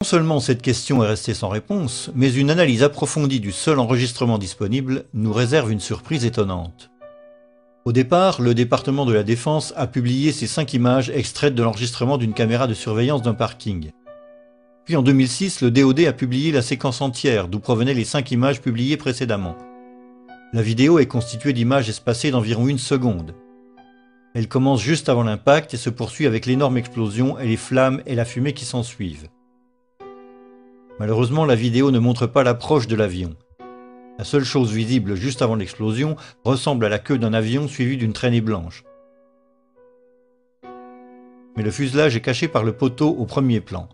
Non seulement cette question est restée sans réponse, mais une analyse approfondie du seul enregistrement disponible nous réserve une surprise étonnante. Au départ, le département de la Défense a publié ces 5 images extraites de l'enregistrement d'une caméra de surveillance d'un parking. Puis en 2006, le DoD a publié la séquence entière d'où provenaient les 5 images publiées précédemment. La vidéo est constituée d'images espacées d'environ 1 seconde. Elle commence juste avant l'impact et se poursuit avec l'énorme explosion et les flammes et la fumée qui s'ensuivent. Malheureusement, la vidéo ne montre pas l'approche de l'avion. La seule chose visible juste avant l'explosion ressemble à la queue d'un avion suivi d'une traînée blanche. Mais le fuselage est caché par le poteau au premier plan.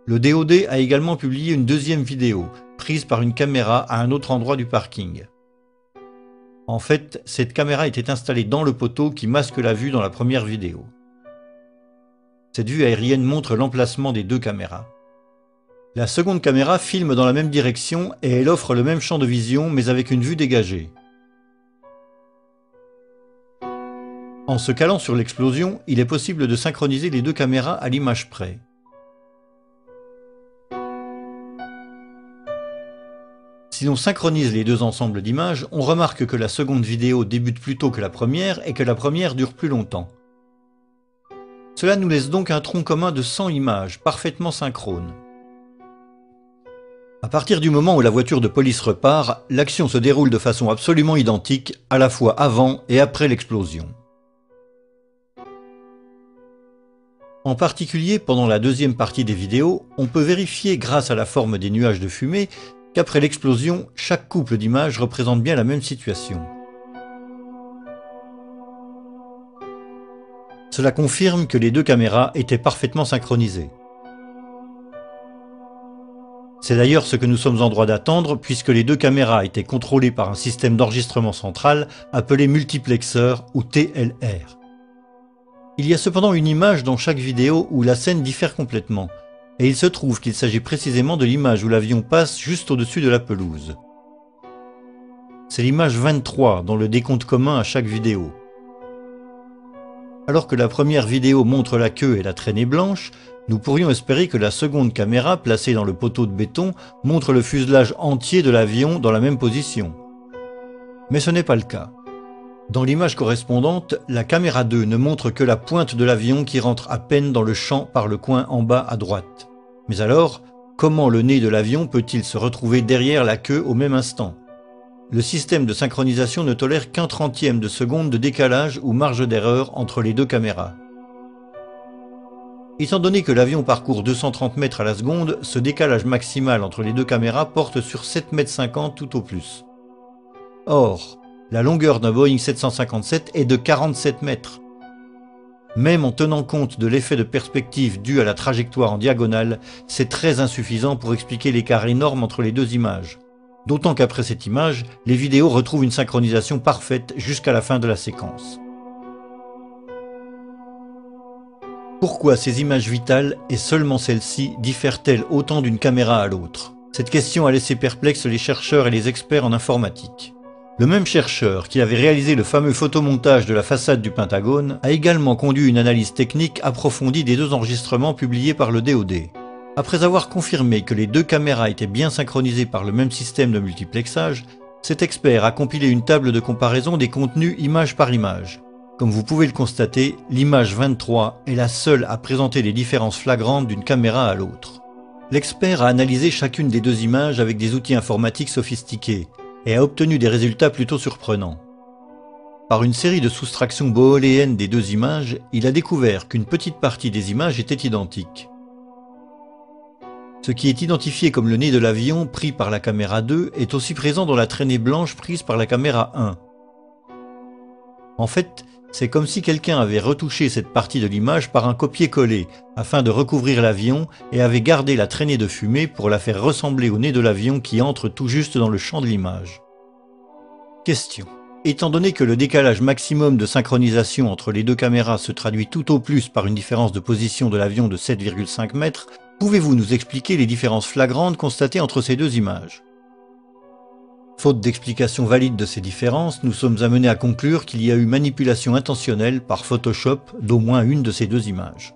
Le DoD a également publié une deuxième vidéo, prise par une caméra à un autre endroit du parking. En fait, cette caméra était installée dans le poteau qui masque la vue dans la première vidéo. Cette vue aérienne montre l'emplacement des 2 caméras. La seconde caméra filme dans la même direction et elle offre le même champ de vision mais avec une vue dégagée. En se calant sur l'explosion, il est possible de synchroniser les 2 caméras à l'image près. Si l'on synchronise les 2 ensembles d'images, on remarque que la seconde vidéo débute plus tôt que la première et que la première dure plus longtemps. Cela nous laisse donc un tronc commun de 100 images, parfaitement synchrones. À partir du moment où la voiture de police repart, l'action se déroule de façon absolument identique, à la fois avant et après l'explosion. En particulier, pendant la deuxième partie des vidéos, on peut vérifier grâce à la forme des nuages de fumée qu'après l'explosion, chaque couple d'images représente bien la même situation. Cela confirme que les 2 caméras étaient parfaitement synchronisées. C'est d'ailleurs ce que nous sommes en droit d'attendre puisque les 2 caméras étaient contrôlées par un système d'enregistrement central appelé multiplexeur ou TLR. Il y a cependant une image dans chaque vidéo où la scène diffère complètement. Et il se trouve qu'il s'agit précisément de l'image où l'avion passe juste au-dessus de la pelouse. C'est l'image 23 dans le décompte commun à chaque vidéo. Alors que la première vidéo montre la queue et la traînée blanche, nous pourrions espérer que la seconde caméra, placée dans le poteau de béton, montre le fuselage entier de l'avion dans la même position. Mais ce n'est pas le cas. Dans l'image correspondante, la caméra 2 ne montre que la pointe de l'avion qui rentre à peine dans le champ par le coin en bas à droite. Mais alors, comment le nez de l'avion peut-il se retrouver derrière la queue au même instant? Le système de synchronisation ne tolère qu'un 30e de seconde de décalage ou marge d'erreur entre les 2 caméras. Étant donné que l'avion parcourt 230 mètres à la seconde, ce décalage maximal entre les 2 caméras porte sur 7,50 m tout au plus. Or, la longueur d'un Boeing 757 est de 47 mètres. Même en tenant compte de l'effet de perspective dû à la trajectoire en diagonale, c'est très insuffisant pour expliquer l'écart énorme entre les 2 images. D'autant qu'après cette image, les vidéos retrouvent une synchronisation parfaite jusqu'à la fin de la séquence. Pourquoi ces images vitales, et seulement celles-ci, diffèrent-elles autant d'une caméra à l'autre? Cette question a laissé perplexes les chercheurs et les experts en informatique. Le même chercheur qui avait réalisé le fameux photomontage de la façade du Pentagone a également conduit une analyse technique approfondie des 2 enregistrements publiés par le DoD. Après avoir confirmé que les 2 caméras étaient bien synchronisées par le même système de multiplexage, cet expert a compilé une table de comparaison des contenus image par image. Comme vous pouvez le constater, l'image 23 est la seule à présenter les différences flagrantes d'une caméra à l'autre. L'expert a analysé chacune des 2 images avec des outils informatiques sophistiqués et a obtenu des résultats plutôt surprenants. Par une série de soustractions booléennes des 2 images, il a découvert qu'une petite partie des images était identique. Ce qui est identifié comme le nez de l'avion pris par la caméra 2 est aussi présent dans la traînée blanche prise par la caméra 1. En fait, c'est comme si quelqu'un avait retouché cette partie de l'image par un copier-coller afin de recouvrir l'avion et avait gardé la traînée de fumée pour la faire ressembler au nez de l'avion qui entre tout juste dans le champ de l'image. Question. Étant donné que le décalage maximum de synchronisation entre les 2 caméras se traduit tout au plus par une différence de position de l'avion de 7,5 mètres, pouvez-vous nous expliquer les différences flagrantes constatées entre ces 2 images? Faute d'explication valide de ces différences, nous sommes amenés à conclure qu'il y a eu manipulation intentionnelle par Photoshop d'au moins une de ces 2 images.